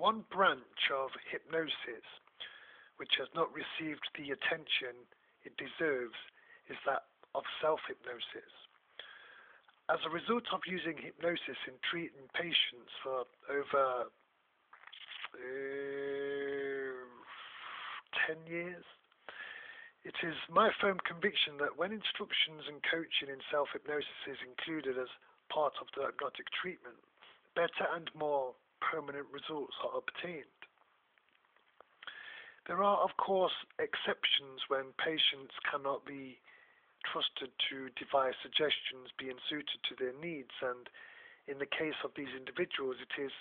one branch of hypnosis which has not received the attention it deserves is that of self-hypnosis. As a result of using hypnosis in treating patients for over 10 years, it is my firm conviction that when instructions and coaching in self-hypnosis is included as part of the hypnotic treatment, better and more permanent results are obtained. There are, of course, exceptions when patients cannot be trusted to devise suggestions being suited to their needs, and in the case of these individuals, it is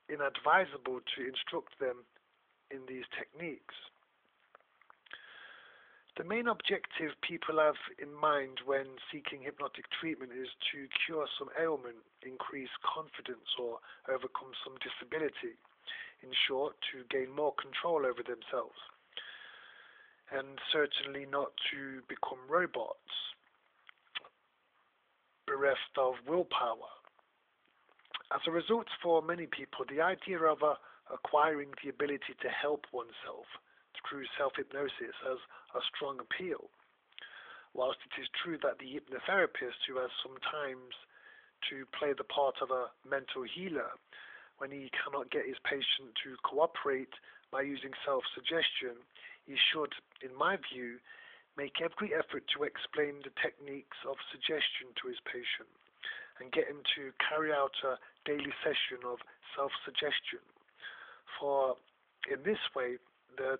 inadvisable to instruct them in these techniques. The main objective people have in mind when seeking hypnotic treatment is to cure some ailment, increase confidence, or overcome some disability. In short, to gain more control over themselves, and certainly not to become robots, bereft of willpower. As a result, for many people, the idea of acquiring the ability to help oneself through self-hypnosis has a strong appeal. Whilst it is true that the hypnotherapist, who has sometimes to play the part of a mental healer when he cannot get his patient to cooperate by using self-suggestion, he should, in my view, make every effort to explain the techniques of suggestion to his patient and get him to carry out a daily session of self-suggestion. For in this way, the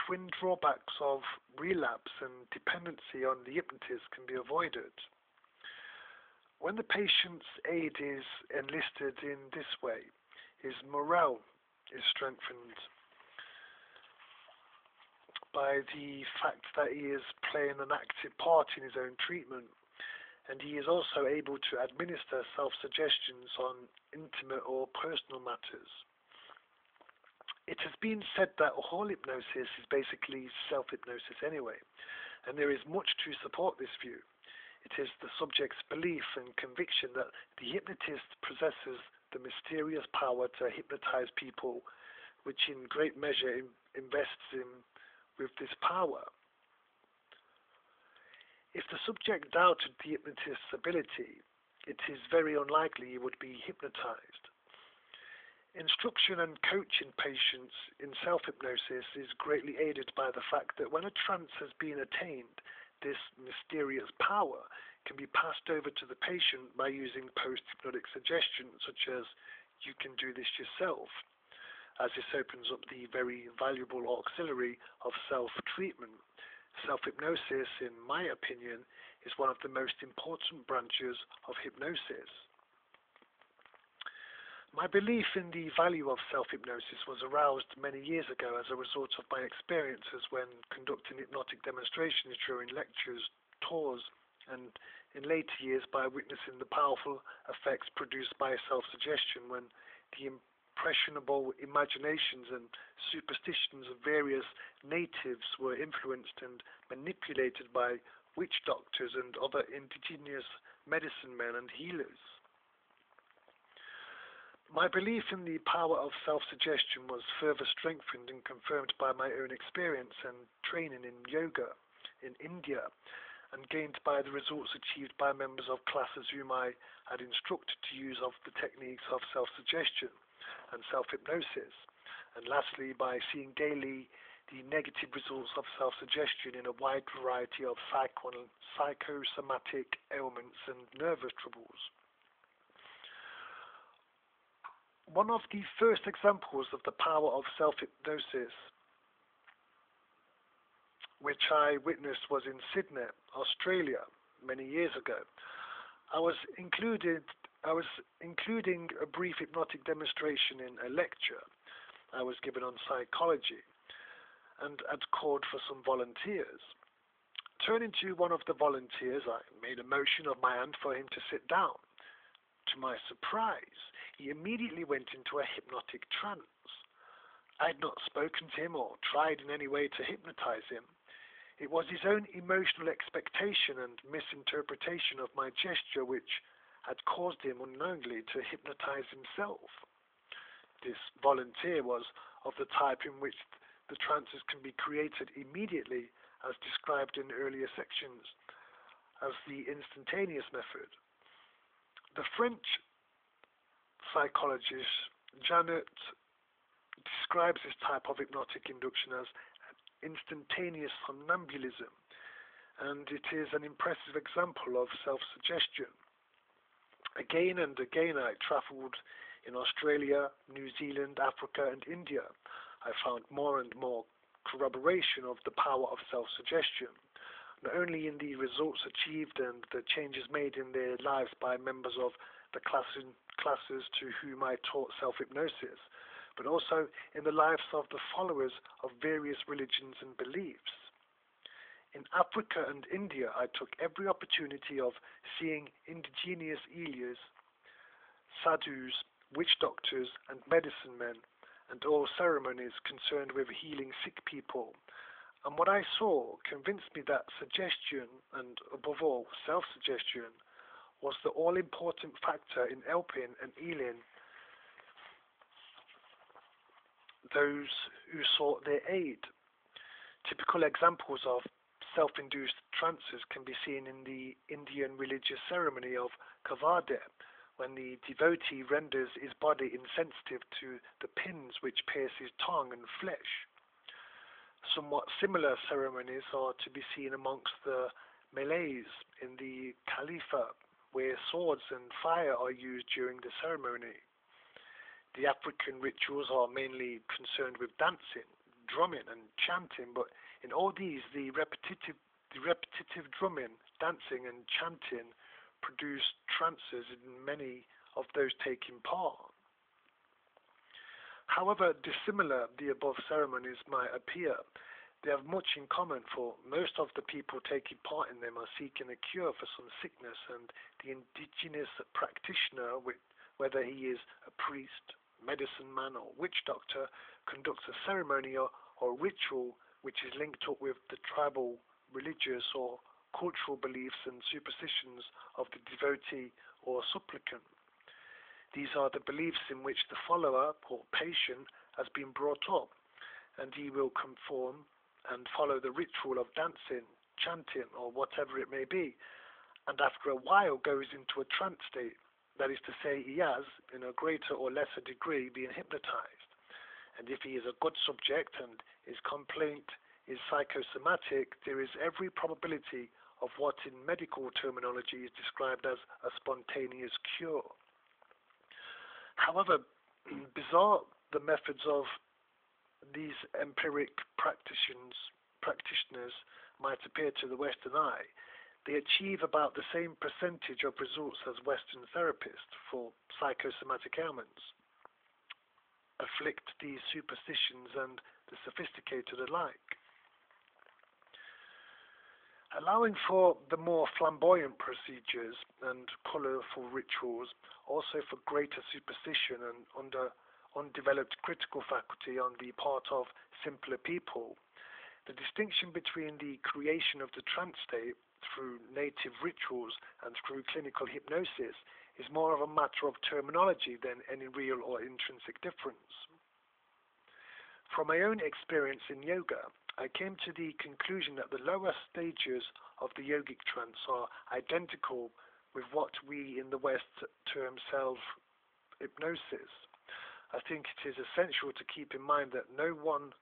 twin drawbacks of relapse and dependency on the hypnotist can be avoided. When the patient's aid is enlisted in this way, his morale is strengthened by the fact that he is playing an active part in his own treatment, and he is also able to administer self-suggestions on intimate or personal matters. It has been said that all hypnosis is basically self-hypnosis anyway, and there is much to support this view. It is the subject's belief and conviction that the hypnotist possesses the mysterious power to hypnotize people, which in great measure invests him with this power. If the subject doubted the hypnotist's ability, it is very unlikely he would be hypnotized. Instruction and coaching patients in self-hypnosis is greatly aided by the fact that when a trance has been attained, this mysterious power can be passed over to the patient by using post-hypnotic suggestions such as "you can do this yourself," as this opens up the very valuable auxiliary of self-treatment. Self-hypnosis, in my opinion, is one of the most important branches of hypnosis. My belief in the value of self-hypnosis was aroused many years ago as a result of my experiences when conducting hypnotic demonstrations during lectures, tours, and in later years by witnessing the powerful effects produced by self-suggestion when the impressionable imaginations and superstitions of various natives were influenced and manipulated by witch doctors and other indigenous medicine men and healers. My belief in the power of self-suggestion was further strengthened and confirmed by my own experience and training in yoga in India, and gained by the results achieved by members of classes whom I had instructed to use of the techniques of self-suggestion and self-hypnosis, and lastly by seeing daily the negative results of self-suggestion in a wide variety of psychosomatic ailments and nervous troubles. One of the first examples of the power of self-hypnosis which I witnessed was in Sydney, Australia, many years ago. I was including a brief hypnotic demonstration in a lecture I was given on psychology, and had called for some volunteers. Turning to one of the volunteers, I made a motion of my hand for him to sit down. To my surprise, he immediately went into a hypnotic trance. I had not spoken to him or tried in any way to hypnotize him. It was his own emotional expectation and misinterpretation of my gesture which had caused him unknowingly to hypnotize himself. this volunteer was of the type in which the trances can be created immediately, as described in earlier sections, as the instantaneous method. The French psychologist Janet describes this type of hypnotic induction as instantaneous somnambulism, and it is an impressive example of self-suggestion. Again and again I travelled in Australia, New Zealand, Africa and India. I found more and more corroboration of the power of self-suggestion, not only in the results achieved and the changes made in their lives by members of the classes to whom I taught self-hypnosis, but also in the lives of the followers of various religions and beliefs. In Africa and India, I took every opportunity of seeing indigenous healers, sadhus, witch doctors, and medicine men, and all ceremonies concerned with healing sick people. And what I saw convinced me that suggestion, and above all self-suggestion, was the all-important factor in helping and healing those who sought their aid. Typical examples of self-induced trances can be seen in the Indian religious ceremony of Kavade, when the devotee renders his body insensitive to the pins which pierce his tongue and flesh. Somewhat similar ceremonies are to be seen amongst the Malays in the Khalifa, where swords and fire are used during the ceremony. The African rituals are mainly concerned with dancing, drumming and chanting, but in all these the repetitive drumming, dancing and chanting produce trances in many of those taking part. However dissimilar the above ceremonies might appear, they have much in common, for most of the people taking part in them are seeking a cure for some sickness, and the indigenous practitioner, whether he is a priest, medicine man or witch doctor, conducts a ceremony or ritual which is linked up with the tribal, religious or cultural beliefs and superstitions of the devotee or supplicant. These are the beliefs in which the follower or patient has been brought up, and he will conform and follow the ritual of dancing, chanting or whatever it may be, and after a while goes into a trance state. That is to say, he has, in a greater or lesser degree, been hypnotized. And if he is a good subject and his complaint is psychosomatic, there is every probability of what in medical terminology is described as a spontaneous cure. However bizarre the methods of these empiric practitioners might appear to the Western eye, they achieve about the same percentage of results as Western therapists for psychosomatic ailments, afflict these superstitions and the sophisticated alike. Allowing for the more flamboyant procedures and colourful rituals, also for greater superstition and undeveloped critical faculty on the part of simpler people, the distinction between the creation of the trance state through native rituals and through clinical hypnosis is more of a matter of terminology than any real or intrinsic difference. From my own experience in yoga, I came to the conclusion that the lower stages of the yogic trance are identical with what we in the West term self-hypnosis. I think it is essential to keep in mind that no one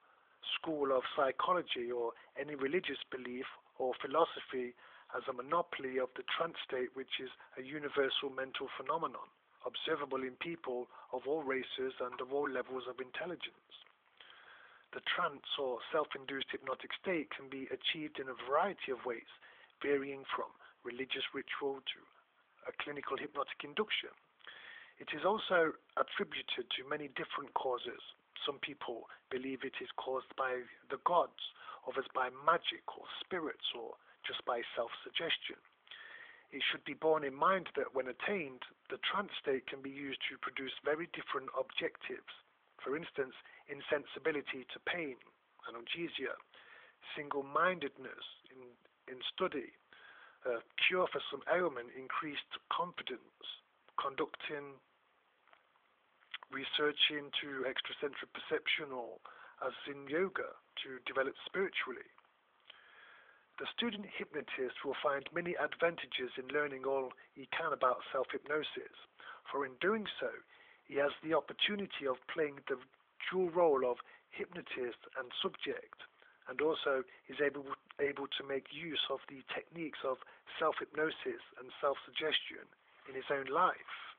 school of psychology or any religious belief or philosophy has a monopoly of the trance state, which is a universal mental phenomenon, observable in people of all races and of all levels of intelligence. The trance or self-induced hypnotic state can be achieved in a variety of ways, varying from religious ritual to a clinical hypnotic induction. It is also attributed to many different causes. Some people believe it is caused by the gods, others by magic or spirits, or just by self-suggestion. It should be borne in mind that when attained, the trance state can be used to produce very different objectives. For instance, insensibility to pain, analgesia, single-mindedness in study, a cure for some ailment, increased confidence, conducting research into extrasensory perception, or as in yoga, to develop spiritually. The student hypnotist will find many advantages in learning all he can about self-hypnosis, for in doing so, he has the opportunity of playing the dual role of hypnotist and subject, and also is able to make use of the techniques of self-hypnosis and self-suggestion in his own life.